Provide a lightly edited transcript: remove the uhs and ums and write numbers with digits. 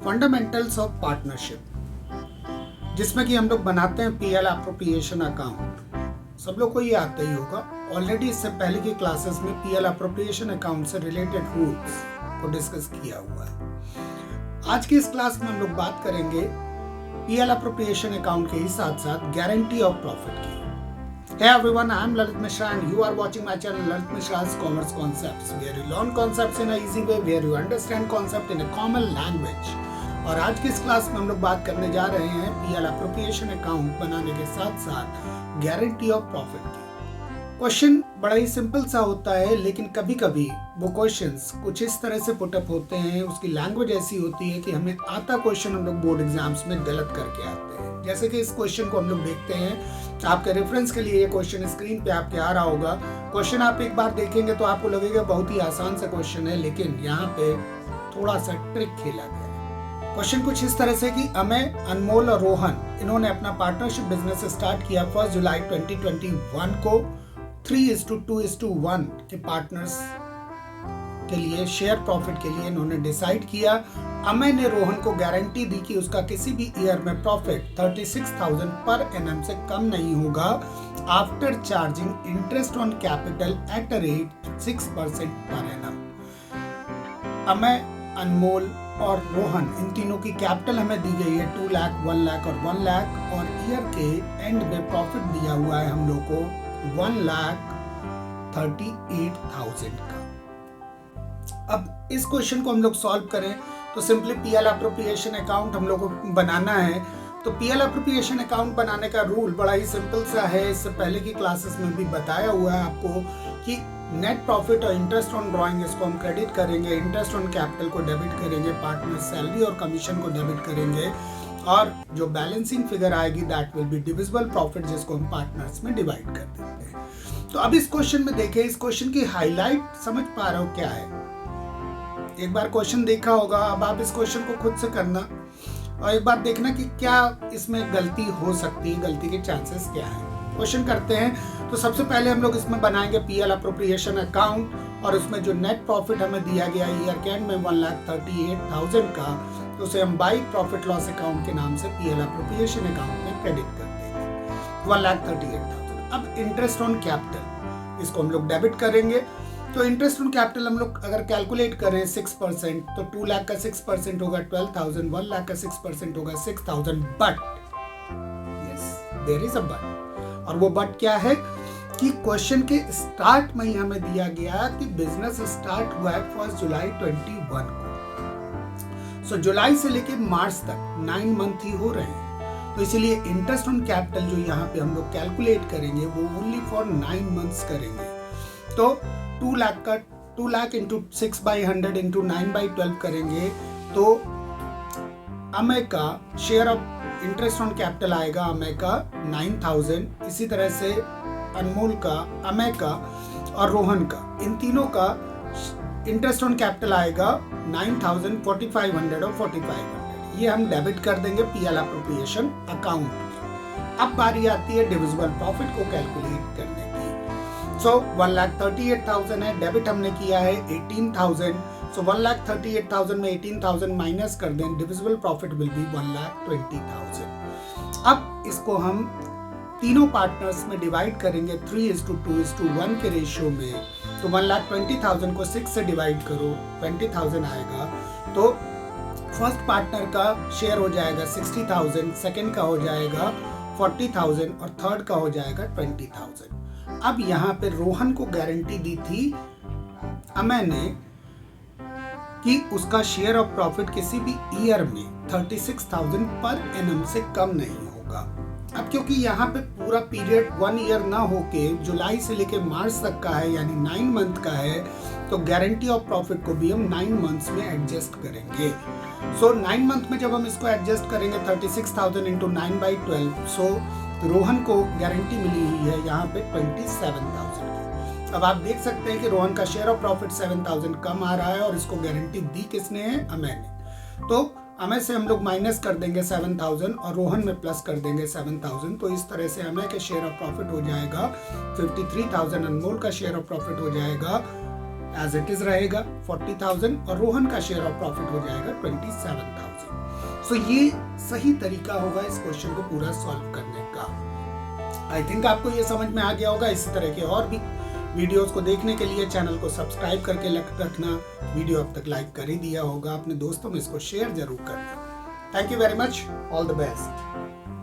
Fundamentals of partnership, जिसमें कि हम लोग बनाते हैं पीएल अप्रोप्रिएशन अकाउंट। सब लोग को ये आता ही होगा, ऑलरेडी इससे पहले की क्लासेस में पीएल अप्रोप्रिएशन अकाउंट से रिलेटेड रूल्स को डिस्कस किया हुआ है। आज की इस क्लास में हम लोग बात करेंगे पीएल अप्रोप्रिएशन अकाउंट के ही साथ साथ गारंटी ऑफ प्रॉफिट की। Hey everyone, I am Lalit Mishra and you are watching my channel Lalit Mishra's Commerce Concepts, where you learn concepts in a easy way, where you understand concept in a common language। और आज की इस class में हम लोग बात करने जा रहे हैं पीएल अप्रोप्रिएशन अकाउंट बनाने के साथ साथ गारंटी ऑफ प्रॉफिट की। क्वेश्चन बड़ा ही सिंपल सा होता है, लेकिन कभी कभी वो क्वेश्चंस कुछ इस तरह से पुटअप होते हैं, उसकी लैंग्वेज ऐसी होती है कि हमें आता क्वेश्चन हम लोग बोर्ड एग्जाम्स में गलत करके आते हैं। जैसे कि इस क्वेश्चन को हम लोग देखते हैं, आपके रेफरेंस के लिए ये क्वेश्चन स्क्रीन पे आपके आ रहा होगा। क्वेश्चन आप एक बार देखेंगे तो आपको लगेगा बहुत ही आसान सा क्वेश्चन है, लेकिन यहाँ पे थोड़ा सा ट्रिक खेला गया है। क्वेश्चन कुछ इस तरह से कि अमय, अनमोल और रोहन इन्होंने अपना पार्टनरशिप बिजनेस स्टार्ट किया 1 जुलाई 2021 को 3:2:1 के पार्टनर्स के लिए शेयर प्रॉफिट के लिए इन्होंने डिसाइड किया। अमय ने रोहन को गारंटी दी कि उसका किसी भी ईयर में प्रॉफिट 36,000 पर एनम से कम नहीं होगा after charging interest on capital at a rate 6% per annum. Amay, अनमोल और रोहन इन तीनों की कैपिटल हमें दी गई है 2 लाख, 1 लाख और 1 लाख, और ईयर के एंड में प्रॉफिट दिया हुआ है हम लोग को 1,38,000 का। अब इस क्वेश्चन को हम लोग सॉल्व करें तो सिंपली पीएल अप्रोप्रिएशन अकाउंट हम लोग को बनाना है। तो पीएल अप्रोप्रिएशन अकाउंट बनाने का रूल बड़ा ही सिंपल सा है, इससे पहले की क्लासेस में भी बताया हुआ है आपको कि नेट प्रॉफिट और इंटरेस्ट ऑन ड्रॉइंग इसको हम क्रेडिट करेंगे, इंटरेस्ट ऑन कैपिटल को डेबिट करेंगे, पार्टनर सैलरी और कमीशन को डेबिट करेंगे, और जो बैलेंसिंग फिगर आएगी that will be divisible profit, जिसको हम पार्टनर्स में डिवाइड कर देते हैं। तो अब इस क्वेश्चन में देखें, इस क्वेश्चन की हाईलाइट समझ पा रहे हो क्या है? एक बार क्वेश्चन देखा होगा, अब आप इस क्वेश्चन को खुद से करना और एक बार देखना कि क्या इसमें गलती हो सकती है, गलती के चांसेस क्या है। क्वेश्चन करते हैं तो सबसे पहले हम लोग इसमें बनाएंगे पीएल अप्रोप्रिएशन अकाउंट, और उसमें जो नेट प्रॉफिट हमें दिया गया ईयर के एंड में 1,38,000 का, तो उसे हम बाई प्रॉफिट लॉस अकाउंट के नाम से पीएल अप्रोप्रिएशन अकाउंट में क्रेडिट कर देंगे 1,38,000। अब इंटरेस्ट ऑन कैपिटल इसको हम लोग डेबिट करेंगे। तो इंटरेस्ट ऑन कैपिटल हम लोग अगर कैलकुलेट करें 6%, तो 2 लाख का 6% होगा 12,000, 1 लाख का 6% होगा 6,000, but yes there is a but. और वो बट क्या है कि क्वेश्चन के स्टार्ट में ही हमें दिया गया कि बिजनेस स्टार्ट हुआ है 1 जुलाई 2021 को। सो जुलाई से लेके मार्च तक 9 मंथ ही हो रहे हैं, तो इसीलिए इंटरेस्ट ऑन कैपिटल जो यहाँ पे हम लोग कैलकुलेट करेंगे वो ओनली फॉर 9 मंथ्स करेंगे। तो 2 लाख इंटू 6/100 इंटू 9/12 करेंगे तो अमय का share of interest on capital आएगा अमय का 9,000, इसी तरह से अनमोल का, अमय का और रोहन का, इन तीनों का इंटरेस्ट ऑन कैपिटल आएगा 9,000, 4,500 और 4,500। ये हम डेबिट कर देंगे पीएल अप्रोप्रिएशन अकाउंट में। अब बारी आती है डिविजिबल प्रॉफिट को कैलकुलेट करने की। सो 1,38,000 है, डेबिट हमने किया है 18,000, सो 1,38,000 में 18,000 माइनस कर दें, डिविजिबल प्रॉफिट विल बी 1,20,000। अब इसको हम तीनों पार्टनर्स में डिवाइड करेंगे 3:2:1 के रेशियो में। तो 1,20,000 को 6 से डिवाइड करो, 20,000 आएगा। तो फर्स्ट पार्टनर का शेयर हो जाएगा 60,000, सेकेंड का हो जाएगा 40,000 और थर्ड का हो जाएगा 20,000। अब यहाँ पे रोहन को गारंटी दी थी अमय ने कि उसका शेयर ऑफ प्रॉफिट किसी भी ईयर में 36,000 पर एनम से कम नहीं होगा। अब क्योंकि यहाँ पे पूरा पीरियड 1 ईयर ना होके जुलाई से लेके मार्च तक का है, यानी 9 मंथ का है, तो गारंटी ऑफ प्रॉफिट को भी हम 9 मंथ्स में एडजस्ट करेंगे। सो 9 मंथ में जब हम इसको एडजस्ट करेंगे 36,000 इंटू 9/12, सो रोहन को गारंटी मिली हुई है यहाँ पे 27,000 की। अब आप देख सकते हैं कि रोहन का शेयर ऑफ प्रॉफिट 7,000 कम आ रहा है, और इसको गारंटी दी किसने है? अमय ने। तो अमय से हम लोग माइनस कर देंगे 7,000 और रोहन में प्लस कर देंगे 7,000। तो इस तरह से अमय के शेयर ऑफ प्रॉफिट हो जाएगा 53,000, अनमोल का शेयर ऑफ प्रॉफिट हो जाएगा एज इट इज रहेगा 40,000 और रोहन का शेयर ऑफ प्रॉफिट हो जाएगा 27,000। सो ये सही तरीका होगा इस क्वेश्चन को पूरा सॉल्व करने का। आई थिंक आपको ये समझ में आ गया होगा। इसी तरह के और भी वीडियोस को देखने के लिए चैनल को सब्सक्राइब करके रखना। वीडियो अब तक लाइक कर ही दिया होगा, अपने दोस्तों में इसको शेयर जरूर करना। Thank you very much, all the best.